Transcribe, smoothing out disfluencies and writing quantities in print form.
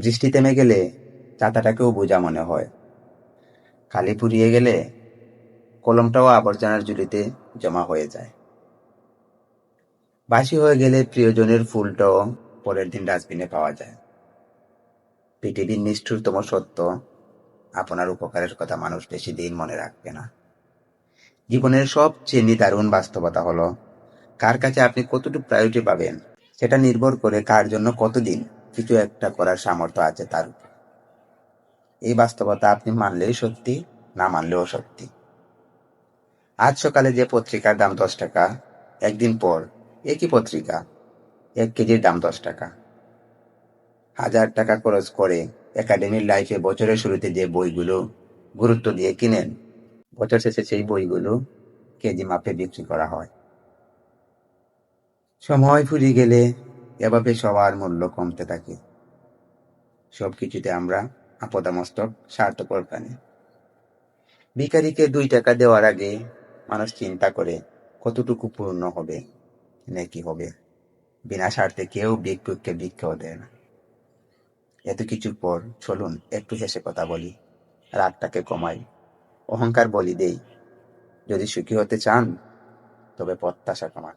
বৃষ্টি থেমে গেলে ছাতাটাকেও বোঝা মনে হয়। কালি ফুরিয়ে গেলে কলমটাও আবর্জনার ঝুড়িতে জমা হয়ে যায়। বাসি হয়ে গেলে প্রিয়জনের ফুলটাও পরের দিন ডাস্টবিনে পাওয়া যায়। পৃথিবীর নিষ্ঠুরতম সত্য, আপনার উপকারের কথা মানুষ বেশি দিন মনে রাখবে না। জীবনের সবচেয়ে নিদারুণ বাস্তবতা হলো, কার কাছে আপনি কতটুকু প্রায়োরিটি পাবেন সেটা নির্ভর করে কার জন্য কতদিন কিছু একটা করার সামর্থ্য আছে তার উপর। এই বাস্তবতা আপনি মানলেই সত্যি, না মানলেও সত্যি। আজ সকালে যে পত্রিকার দাম 10 টাকা, একদিন পর একই পত্রিকা 1 কেজির দাম 10 টাকা। 1000 টাকা খরচ করে একাডেমির লাইফে বছরের শুরুতে যে বইগুলো গুরুত্ব দিয়ে কিনেন, বছর শেষে সেই বইগুলো কেজি মাপে বিক্রি করা হয়। সময় ফুরিয়ে গেলে এভাবে সবার মূল্য কমতে থাকে। সবকিছুতে আমরা আপদমস্তক, স্বার্থপর প্রাণী। ভিখারিকে 2 টাকা দেওয়ার আগে মানুষ চিন্তা করে কতটুকু পূর্ণ হবে, নেকি হবে। বিনা স্বার্থে কেউ ভিক্ষুককে ভিক্ষাও দেয় না। এত কিছুর পর চলুন একটু হেসে কথা বলি, রাগটাকে কমাই, অহংকার বলি দেই। যদি সুখী হতে চান তবে প্রত্যাশা কমান।